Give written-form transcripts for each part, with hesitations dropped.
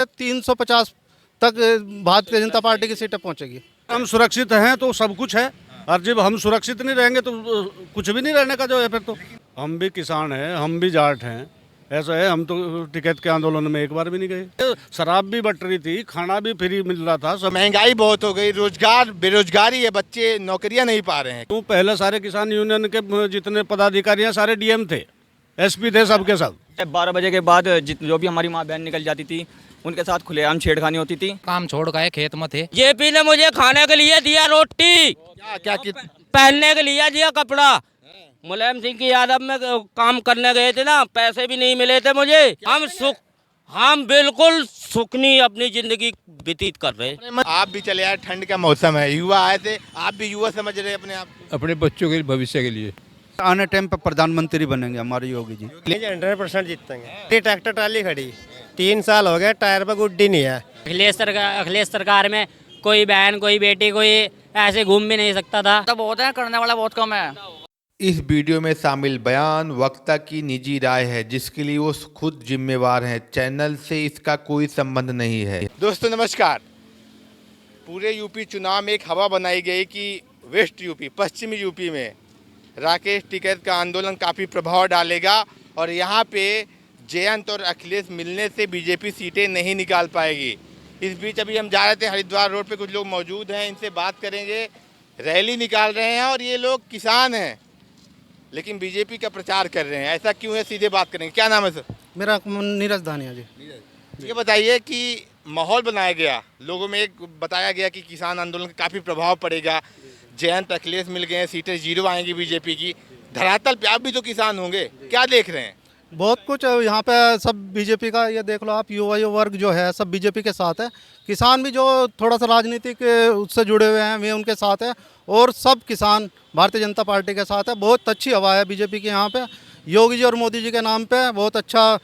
350 तक भारतीय जनता पार्टी की सीटें पहुंचेगी। हम सुरक्षित हैं तो सब कुछ है, और जब हम सुरक्षित नहीं रहेंगे तो कुछ भी नहीं रहने का जो है। फिर तो हम भी किसान हैं, हम भी जाट हैं, ऐसा है। हम तो टिकट के आंदोलन में एक बार भी नहीं गए। शराब भी बट रही थी, खाना भी फ्री मिल रहा था, सब। महंगाई बहुत हो गई, रोजगार बेरोजगारी है, बच्चे नौकरियां नहीं पा रहे हैं। तो पहले सारे किसान यूनियन के जितने पदाधिकारी हैं सारे डीएम थे, एसपी थे, सबके सब। 12 बजे के बाद जो भी हमारी माँ बहन निकल जाती थी उनके साथ खुलेआम छेड़खानी होती थी। काम छोड़ गए, खेत में थे। जेपी ने मुझे खाने के लिए दिया रोटी, क्या पहनने के लिए दिया कपड़ा। मुलायम सिंह की यादव में काम करने गए थे ना, पैसे भी नहीं मिले थे मुझे। हम बिल्कुल सुखनी अपनी जिंदगी व्यतीत कर रहे हैं। आप भी चले आए, ठंड का मौसम है, युवा आए थे, आप भी युवा समझ रहे हैं अपने आप? अपने बच्चों के भविष्य के लिए आने टाइम पर प्रधानमंत्री बनेंगे हमारे योगी जी। 100% जीतेंगे। ट्रैक्टर ट्राली खड़ी 3 साल हो गए, टायर पर गुड्डी नहीं है। अखिलेश सरकार में कोई बहन कोई बेटी कोई ऐसे घूम भी नहीं सकता था। तो बहुत है, करने वाला बहुत कम है। इस वीडियो में शामिल बयान वक्ता की निजी राय है, जिसके लिए वो खुद जिम्मेवार हैं। चैनल से इसका कोई संबंध नहीं है। दोस्तों नमस्कार। पूरे यूपी चुनाव में एक हवा बनाई गई कि वेस्ट यूपी, पश्चिमी यूपी में राकेश टिकैत का आंदोलन काफ़ी प्रभाव डालेगा और यहाँ पे जयंत और अखिलेश मिलने से बीजेपी सीटें नहीं निकाल पाएगी। इस बीच अभी हम जा रहे थे हरिद्वार रोड पे, कुछ लोग मौजूद हैं, इनसे बात करेंगे। रैली निकाल रहे हैं और ये लोग किसान हैं लेकिन बीजेपी का प्रचार कर रहे हैं, ऐसा क्यों है? सीधे बात करेंगे। क्या नाम है सर? मेरा नीरज दानिया जी। ये बताइए कि माहौल बनाया गया, लोगों में एक बताया गया कि किसान आंदोलन का काफ़ी प्रभाव पड़ेगा, जयंत अखिलेश मिल गए हैं, सीटें 0 आएंगी बीजेपी की। धरातल पे आप भी तो किसान होंगे, क्या देख रहे हैं? बहुत कुछ यहाँ पे सब बीजेपी का, ये देख लो आप, युवा वर्ग जो है सब बीजेपी के साथ है। किसान भी जो थोड़ा सा राजनीतिक उससे जुड़े हुए हैं वे उनके साथ है, और सब किसान भारतीय जनता पार्टी के साथ है। बहुत अच्छी हवा है बीजेपी की यहाँ पे। योगी जी और मोदी जी के नाम पे बहुत अच्छा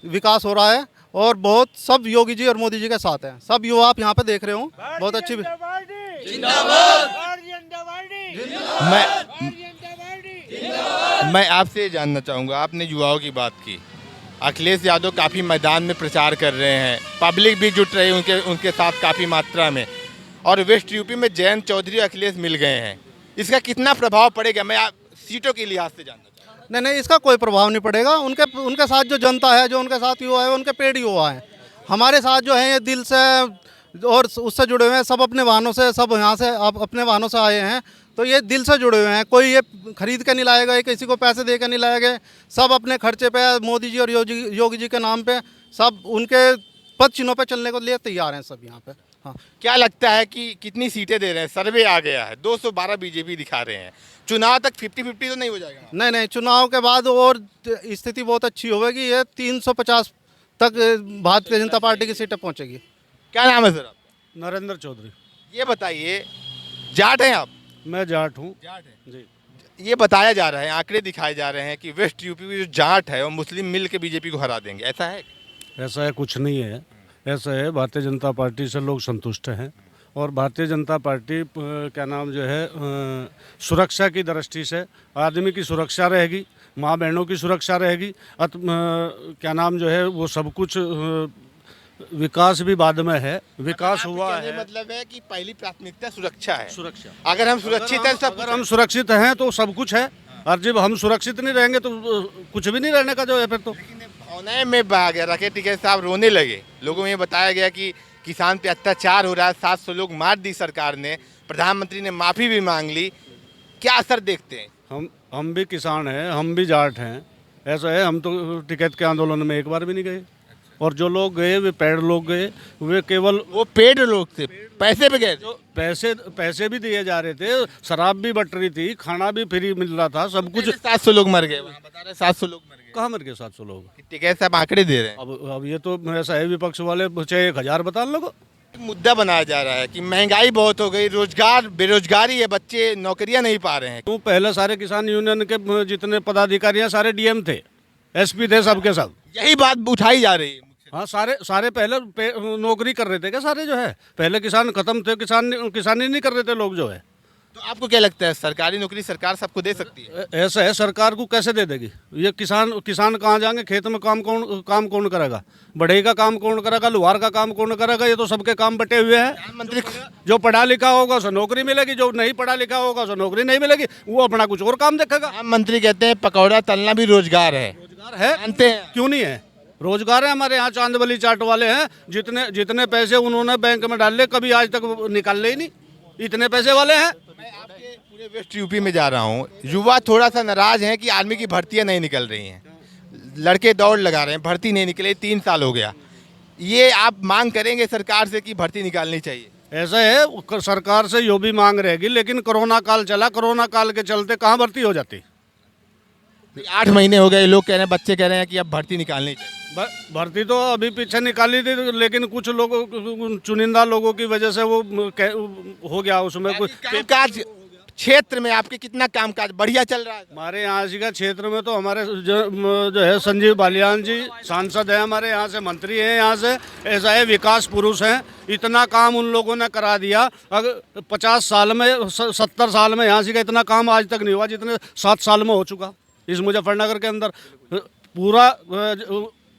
विकास हो रहा है और बहुत सब योगी जी और मोदी जी के साथ हैं। सब युवा आप यहाँ पे देख रहे हो, बहुत अच्छी। मैं आपसे जानना चाहूँगा, आपने युवाओं की बात की, अखिलेश यादव काफ़ी मैदान में प्रचार कर रहे हैं, पब्लिक भी जुट रही है उनके साथ काफ़ी मात्रा में, और वेस्ट यूपी में जयंत चौधरी अखिलेश मिल गए हैं। इसका कितना प्रभाव पड़ेगा? मैं आप सीटों के लिहाज से जानना चाहूँगा। नहीं, इसका कोई प्रभाव नहीं पड़ेगा। उनके साथ जो जनता है, जो उनके साथ युवा है, उनके पेड़ युवा हैं। हमारे साथ जो है ये दिल से और उससे जुड़े हुए हैं, सब अपने वाहनों से, सब यहाँ से अपने वाहनों से आए हैं, तो ये दिल से जुड़े हुए हैं। कोई ये खरीद के नहीं लाएगा, किसी को पैसे दे के नहीं लाएगा, सब अपने खर्चे पे मोदी जी और योगी जी के नाम पे सब उनके पद चिन्हों पे चलने को लिए तैयार हैं सब यहाँ पे। हाँ, क्या लगता है कि कितनी सीटें दे रहे हैं? सर्वे आ गया है, 212 बीजेपी दिखा रहे हैं। चुनाव तक 50-50 तो नहीं हो जाएगा? नहीं, चुनाव के बाद और स्थिति बहुत अच्छी होगी। ये 350 तक भारतीय जनता पार्टी की सीटें पहुँचेगी। क्या नाम है सर आपका? नरेंद्र चौधरी। ये बताइए, जाट हैं आप? मैं जाट हूँ। जाट है जी। ये बताया जा रहा है, आंकड़े दिखाए जा रहे हैं कि वेस्ट यूपी में जो जाट है और मुस्लिम मिल के बीजेपी को हरा देंगे, ऐसा है? ऐसा है, कुछ नहीं है। ऐसा है, भारतीय जनता पार्टी से लोग संतुष्ट हैं और भारतीय जनता पार्टी क्या नाम जो है सुरक्षा की दृष्टि से आदमी की सुरक्षा रहेगी, माँ बहनों की सुरक्षा रहेगी, क्या नाम जो है वो सब कुछ। विकास भी बाद में है, विकास हुआ है। मतलब है कि पहली प्राथमिकता सुरक्षा है। सुरक्षा, अगर हम सुरक्षित हैं, सब अगर हम सुरक्षित हैं तो सब कुछ है, और जब हम सुरक्षित नहीं रहेंगे तो कुछ भी नहीं रहने का जो है। फिर तो भावनाएं में बहा गया, राकेश टिकैत साहब रोने लगे। लोगों में बताया गया कि किसान पे अत्याचार हो रहा है, 700 लोग मार दी सरकार ने, प्रधानमंत्री ने माफ़ी भी मांग ली। क्या असर देखते हैं? हम भी किसान हैं, हम भी जाट हैं, ऐसा है। हम तो टिकैत के आंदोलन में एक बार भी नहीं गए, और जो लोग गए वे पेड़ लोग गए, वे केवल वो पेड़ लोग थे, पैसे पे गए। पैसे भी दिए जा रहे थे, शराब भी बट रही थी, खाना भी फ्री मिल रहा था, सब कुछ। 700 लोग मर गए, वहाँ बता रहे 700 लोग मर गए। कहाँ मर गए 700 लोग? टिकैत साहब आंकड़े दे रहे हैं। अब ये तो ऐसा है, विपक्ष वाले चाहे 1000 बता लोग। मुद्दा बनाया जा रहा है कि महंगाई बहुत हो गई, रोजगार बेरोजगारी है, बच्चे नौकरियां नहीं पा रहे हैं। तो पहले सारे किसान यूनियन के जितने पदाधिकारी हैं सारे डीएम थे, एसपी थे, सबके सब। यही बात उठाई जा रही है। हाँ, सारे पहले नौकरी कर रहे थे क्या? सारे जो है पहले किसान खत्म थे, किसानी नहीं कर रहे थे लोग जो है। तो आपको क्या लगता है सरकारी नौकरी सरकार सबको दे सकती है? ऐसा है, सरकार को कैसे दे देगी? ये किसान कहाँ जाएंगे? खेत में काम कौन करेगा? बढ़ई का काम कौन करेगा? लोहार का काम कौन करेगा? ये तो सबके काम बटे हुए हैं। प्रधानमंत्री जो पढ़ा लिखा होगा उसे नौकरी मिलेगी, जो नहीं पढ़ा लिखा होगा उसे नौकरी नहीं मिलेगी, वो अपना कुछ और काम देखेगा। प्रधानमंत्री कहते हैं पकौड़ा तलना भी रोजगार है। रोजगार है, जानते हैं? क्यों नहीं है? रोजगार है। हमारे यहाँ चांदवली चाट वाले हैं, जितने पैसे उन्होंने बैंक में डाल ले, कभी आज तक निकाल ही नहीं, इतने पैसे वाले हैं। मैं आपके पूरे वेस्ट यूपी में जा रहा हूँ, युवा थोड़ा सा नाराज हैं कि आर्मी की भर्तियां नहीं निकल रही हैं, लड़के दौड़ लगा रहे हैं, भर्ती नहीं निकले, 3 साल हो गया। ये आप मांग करेंगे सरकार से कि भर्ती निकालनी चाहिए? ऐसा है, सरकार से यो भी मांग रहेगी, लेकिन कोरोना काल चला, कोरोना काल के चलते कहाँ भर्ती हो जाती? 8 महीने हो गए, लोग कह रहे हैं, बच्चे कह रहे हैं कि अब भर्ती निकालनी चाहिए। भर्ती तो अभी पीछे निकाली थी, लेकिन कुछ लोगों, चुनिंदा लोगों की वजह से वो हो गया उसमें कुछ। कामकाज क्षेत्र में आपके कितना कामकाज बढ़िया चल रहा है? हमारे यहाँ का क्षेत्र में तो हमारे जो है संजीव बालियान जी सांसद है, हमारे यहाँ से मंत्री हैं, यहाँ से ऐसा है विकास पुरुष हैं, इतना काम उन लोगों ने करा दिया। अगर 50 साल में 70 साल में यहाँ का इतना काम आज तक नहीं हुआ जितने 7 साल में हो चुका इस मुजफ्फरनगर के अंदर। पूरा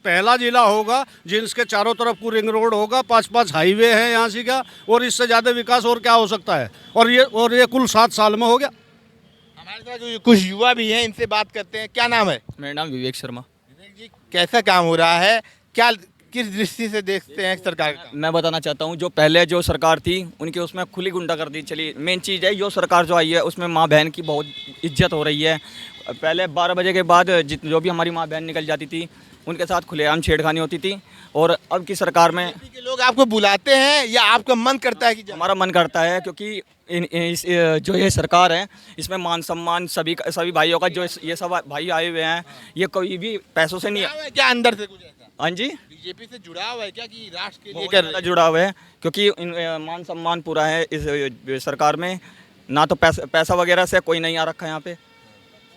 पहला जिला होगा जिसके चारों तरफ पूरी रिंग रोड होगा, 5 हाईवे हैं यहाँ से का, और इससे ज़्यादा विकास और क्या हो सकता है? और ये कुल 7 साल में हो गया। हमारे साथ जो कुछ युवा भी हैं, इनसे बात करते हैं। क्या नाम है? मेरा नाम विवेक शर्मा। विवेक जी, कैसा काम हो रहा है? क्या किस दृष्टि से देखते हैं सरकार का? मैं बताना चाहता हूँ, जो पहले जो सरकार थी उनकी उसमें खुली गुंडागर्दी चली। मेन चीज़ है जो सरकार जो आई है उसमें माँ बहन की बहुत इज्जत हो रही है। पहले 12 बजे के बाद जो भी हमारी माँ बहन निकल जाती थी उनके साथ खुलेआम छेड़खानी होती थी। और अब की सरकार में के लोग आपको बुलाते हैं या आपका मन करता है कि हमारा मन करता है, क्योंकि जो ये सरकार है इसमें मान सम्मान सभी भाइयों का, जो ये सब भाई आए हुए हैं, ये कोई भी पैसों से नहीं है। क्या अंदर से कुछ ऐसा? हाँ जी, बीजेपी से जुड़ा हुआ है क्या कि राष्ट्र के लिए बहुत कर ज़्यादा जुड़ा हुआ है, क्योंकि मान सम्मान पूरा है इस सरकार में। ना तो पैसा वगैरह से कोई नहीं आ रखा है यहाँ पे,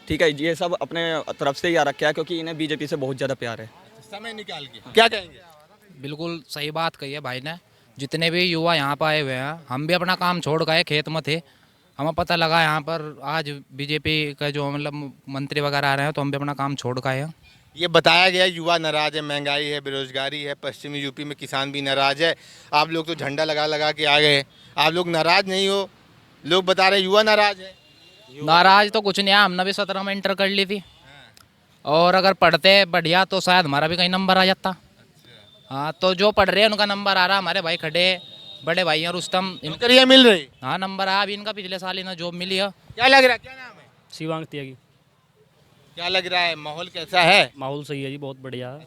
ठीक है, ये सब अपने तरफ से ही आ रखा है, क्योंकि इन्हें बीजेपी से बहुत ज़्यादा प्यार है। समय निकाल के क्या कहेंगे? बिल्कुल सही बात कही है भाई ने। जितने भी युवा यहाँ पर आए हुए हैं, हम भी अपना काम छोड़ गए, खेत में थे, हमें पता लगा यहाँ पर आज बीजेपी का जो मतलब मंत्री वगैरह आ रहे हैं, तो हम भी अपना काम छोड़ गए हैं। ये बताया गया युवा नाराज है, महंगाई है, बेरोजगारी है, पश्चिमी यूपी में किसान भी नाराज है। आप लोग तो झंडा लगा लगा के आ गए, आप लोग नाराज नहीं हो? लोग बता रहे युवा नाराज है। नाराज तो कुछ नहीं है, हमने भी 17 में इंटर कर ली थी, और अगर पढ़ते बढ़िया तो शायद हमारा भी कहीं नंबर आ जाता। हाँ, तो जो पढ़ रहे हैं उनका नंबर आ रहा। हमारे भाई खड़े बड़े भाई हैं रुस्तम, नौकरियां मिल रही? हाँ नंबर आया अभी इनका, पिछले साल इन्हें जॉब मिली है। क्या लग रहा है? क्या नाम है? शिवांग त्यागी। क्या लग रहा है, माहौल कैसा है? माहौल सही है जी, बहुत बढ़िया है,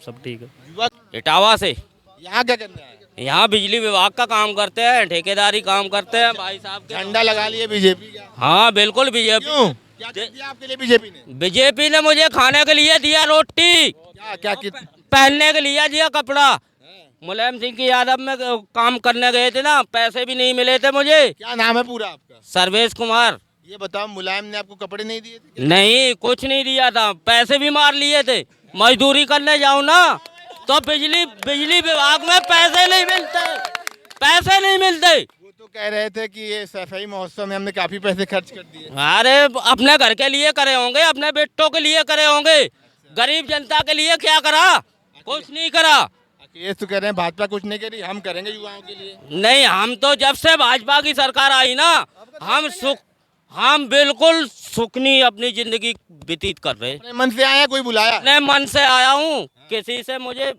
सब ठीक है। युवा इटावा से यहाँ क्या करना है? यहाँ बिजली विभाग का काम करते हैं, ठेकेदारी काम करते हैं भाई साहब के। झंडा लगा लिए बीजेपी का? हाँ बिल्कुल बीजेपी। क्यों? क्या कर दिया आपके लिए बीजेपी ने? बीजेपी ने मुझे खाने के लिए दिया रोटी, क्या पहनने के लिए दिया कपड़ा। मुलायम सिंह की यादव में काम करने गए थे ना, पैसे भी नहीं मिले थे मुझे। क्या नाम है पूरा आपका? सर्वेश कुमार। ये बताओ, मुलायम ने आपको कपड़े नहीं दिए थे? नहीं, कुछ नहीं दिया था, पैसे भी मार लिए थे। मजदूरी करने जाओ ना तो बिजली विभाग में पैसे नहीं मिलते, पैसे नहीं मिलते। वो तो कह रहे थे कि ये सफाई महोत्सव में हमने काफी पैसे खर्च कर दिए। अरे अपने घर के लिए करे होंगे, अपने बेटों के लिए करे होंगे, गरीब जनता के लिए क्या करा? कुछ नहीं करा। ये तो कह रहे हैं भाजपा कुछ नहीं करी, हम करेंगे युवाओं के लिए। नहीं, हम तो जब से भाजपा की सरकार आई ना, हम बिल्कुल सुखनी अपनी जिंदगी व्यतीत कर रहे। अपने मन से आया, कोई बुलाया? अपने मन से आया हूँ, किसी से मुझे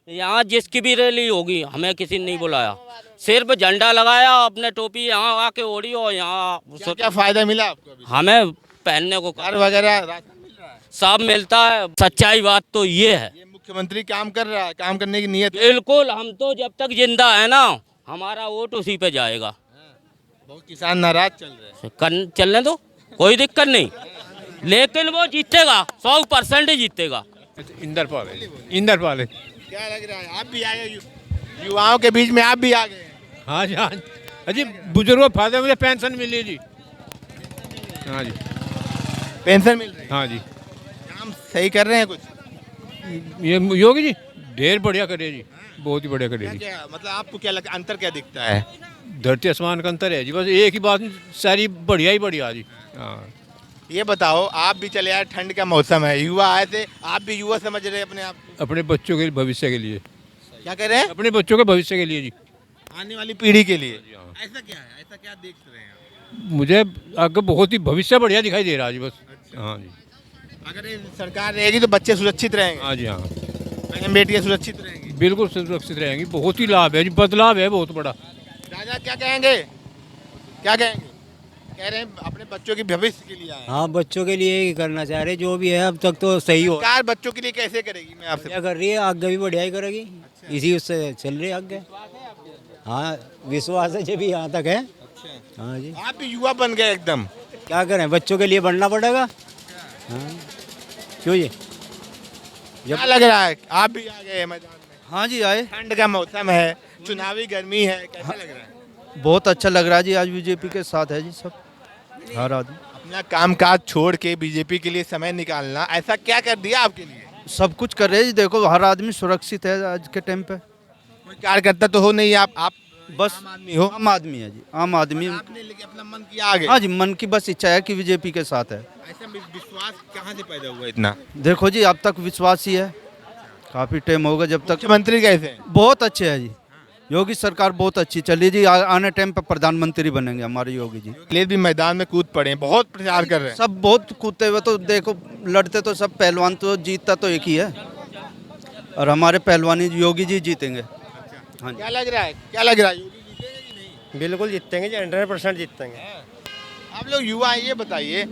यहाँ जिसकी भी रैली होगी हमें किसी ने नहीं बुलाया, सिर्फ झंडा लगाया, अपने टोपी यहाँ आके ओढ़ी और यहाँ क्या फायदा मिला आपको? हमें पहनने को घर वगैरह राशन मिल रहा है? सब मिलता है। सच्चाई बात तो ये है, ये मुख्यमंत्री काम कर रहा है, काम करने की नीयत है। बिल्कुल। हम तो जब तक जिंदा है ना, हमारा वोट उसी पे जाएगा। बहुत किसान नाराज चल रहे हैं। चलने दो, कोई दिक्कत नहीं, लेकिन वो जीतेगा, 100% जीतेगा। इंदरपाल है। क्या लग रहा है, आप भी आए युवाओं के बीच में, आप भी आ गए? हाँ जी, हाँ जी, बुजुर्गों फायदे मुझे पेंशन मिली जी। हाँ जी, पेंशन मिल रही है? हाँ जी। काम सही कर रहे हैं कुछ? ये योगी जी ढेर बढ़िया करे जी, बहुत ही बढ़िया करी जी। क्या मतलब आपको क्या लगता है, अंतर क्या दिखता है? धरती आसमान का अंतर है जी, बस एक ही बात, सारी बढ़िया ही बढ़िया जी। हाँ, ये बताओ, आप भी चले आए, ठंड का मौसम है, युवा आए थे, आप भी युवा समझ रहे हैं अपने आप को? अपने बच्चों के भविष्य के लिए, क्या कह रहे हैं? अपने बच्चों के भविष्य के लिए जी। आने वाली पीढ़ी के लिए। ऐसा क्या है, ऐसा क्या देख रहे हैं आप? मुझे आगे बहुत ही भविष्य बढ़िया दिखाई दे रहा है जी बस। हाँ जी, अगर ये सरकार रहेगी तो बच्चे सुरक्षित रहेंगे, हाँ जी, हाँ बहन बेटियां सुरक्षित रहेंगी। बिल्कुल सुरक्षित रहेंगी। बहुत ही लाभ है जी, बदलाव है बहुत बड़ा। राजा क्या कहेंगे, क्या कहेंगे? कह रहे हैं अपने बच्चों के भविष्य के लिए आए हैं। हाँ, बच्चों के लिए ही करना चाह रहे, जो भी है अब तक तो सही हो सरकार बच्चों के लिए कैसे करेगी, मैं आपसे क्या कर रही है, आगे भी बढ़िया ही करेगी। इसी उससे चल रही है आगे। हाँ, विश्वास है जब भी यहाँ तक है। हाँ जी, आप भी युवा बन गए एकदम। क्या करें, बच्चों के लिए बढ़ना पड़ेगा। हाँ, क्यों ये क्या लग रहा है, आप भी आ गए मैदान में? हाँ जी आए, ठंड का मौसम है, चुनावी गर्मी है, कैसा लग रहा है? बहुत अच्छा लग रहा है जी। आज बीजेपी के साथ है जी सब, हर आदमी। अपना कामकाज छोड़ के बीजेपी के लिए समय निकालना, ऐसा क्या कर दिया आपके लिए? सब कुछ कर रहे हैं जी। देखो हर आदमी सुरक्षित है आज के टाइम पे। कोई कार्यकर्ता तो हो नहीं, आप बस आम आदमी हो। आम आदमी है जी, आम आदमी। आपने लेके अपना मन किया आगे। हाँ जी, मन की बस इच्छा है कि बीजेपी के साथ है। ऐसा विश्वास कहाँ से पैदा हुआ इतना? देखो जी, अब तक विश्वास ही है, काफी टाइम होगा जब तक। मुख्यमंत्री कैसे हैं? बहुत अच्छे है जी, योगी सरकार बहुत अच्छी चली जी। आने टाइम पे प्रधानमंत्री बनेंगे हमारे योगी जी। अखिलेश भी मैदान में कूद पड़े हैं, बहुत प्रचार कर रहे हैं। सब बहुत कूदते हुए, तो देखो लड़ते तो सब पहलवान, तो जीतता तो एक ही है, और हमारे पहलवानी योगी जी जीतेंगे। हाँ जी। क्या लग रहा है, क्या लग रहा है, योगी जीतेंगे कि नहीं? बिल्कुल जीतेंगे जी, 100% जीतेंगे। आप लोग युवा हैं, ये बताइए,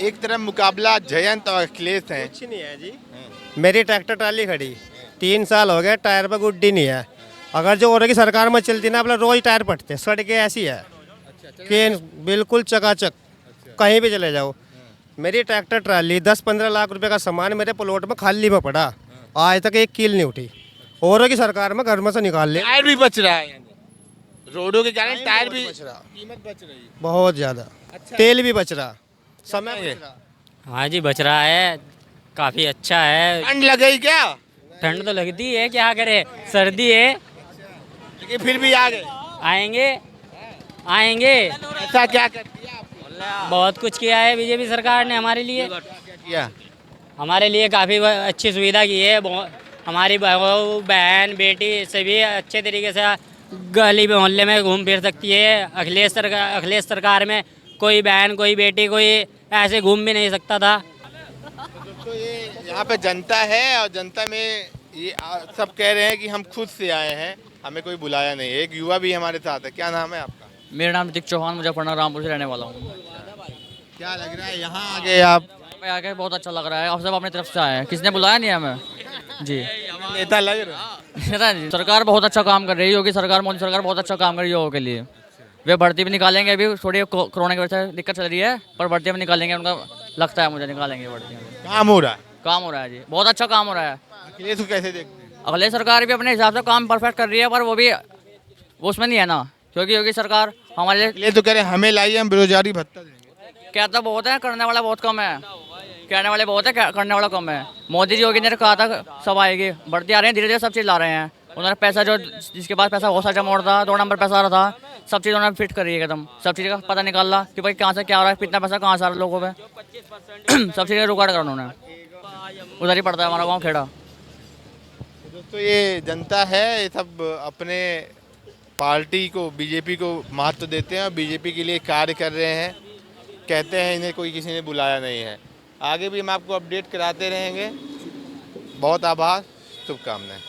एक तरफ मुकाबला जयंत और अखिलेश है। कुछ नहीं है जी, मेरी ट्रैक्टर ट्राली खड़ी 3 साल हो गए, टायर पर गुड्डी नहीं है। अगर जो और की सरकार में चलती ना, अपना रोज टायर पटते, सड़कें ऐसी है कि बिल्कुल चकाचक, कहीं भी चले जाओ। मेरी ट्रैक्टर ट्राली 10-15 लाख रुपए का सामान मेरे प्लॉट में खाली में पड़ा, आज तक एक कील नहीं उठी। औरों की सरकार में घर में से निकाल ले। टायर भी बच रहा है, रोडों के कारण टायर भी, कीमत बच रही है बहुत ज़्यादा। तेल भी बच रहा, समय बच रहा। हाँ जी, बच रहा है, काफ़ी अच्छा है। ठंड लगेगी क्या? ठंड तो लगती है, क्या करे, सर्दी है। लेकिन फिर भी आ गए। आएंगे आएंगे। ऐसा क्या कर दिया आपने? बहुत कुछ किया है बीजेपी सरकार ने हमारे लिए। क्या किया? हमारे लिए काफ़ी अच्छी सुविधा की है। हमारी बहू बहन बेटी सभी अच्छे तरीके से गली मोहल्ले में घूम फिर सकती है। अखिलेश सरकार में कोई बहन कोई बेटी कोई ऐसे घूम भी नहीं सकता था। तो ये यहाँ पे जनता है, और जनता में ये सब कह रहे हैं कि हम खुद से आए हैं, हमें कोई बुलाया नहीं। एक युवा भी हमारे साथ है, क्या नाम है आपका? मेरा नाम ऋतिक चौहान, मुजफ्फरनगर रामपुर से रहने वाला हूँ। क्या लग रहा है, यहाँ आ गए आप? मैं आके बहुत अच्छा लग रहा है, आप सब अपनी तरफ से आए हैं, किसने बुलाया नहीं हमें जी। नेता लग रहा है। सरकार बहुत अच्छा काम कर रही है, योगी सरकार मोदी सरकार बहुत अच्छा काम कर रही है युवाओं के लिए। वे भर्ती भी निकालेंगे, अभी थोड़ी कोरोना की वजह से दिक्कत चल रही है, पर भर्ती भी निकालेंगे, उनका लगता है मुझे निकालेंगे भर्ती। काम हो रहा है, काम हो रहा है जी, बहुत अच्छा काम हो रहा है। अखिलेश को कैसे देखते हैं? अगले सरकार भी अपने हिसाब से काम परफेक्ट कर रही है, पर वो भी वो उसमें नहीं है ना, क्योंकि योगी सरकार हमारे लिए अखिलेश तो कह रहे हैं हमें लाइए, हम बेरोजगारी भत्ता देंगे। कहता बहुत है, करने वाला बहुत कम है। कहने वाले बहुत है, करने वाला कम है। मोदी जी योगी ने कहा था सब आएगी, बढ़ती आ रही है, धीरे धीरे सब चीज़ ला रहे हैं। उन्होंने पैसा जो जिसके पास पैसा बहुत सारा जमा हो रहा था, 2 नंबर पैसा आ रहा था, सब चीज़ उन्होंने फिट करी है एकदम। सब चीज़ का पता निकाला कि भाई कहाँ से क्या हो रहा है, कितना पैसा कहाँ से आ रहा है लोगों पे, सब चीज़ें रुकावट कर उन्होंने। उधर ही पड़ता है हमारा गाँव खेड़ा। दोस्तों ये जनता है, ये सब अपने पार्टी को बीजेपी को महत्व देते हैं और बीजेपी के लिए कार्य कर रहे हैं। कहते हैं इन्हें कोई किसी ने बुलाया नहीं है। आगे भी हम आपको अपडेट कराते रहेंगे। बहुत आभार, शुभकामनाएं।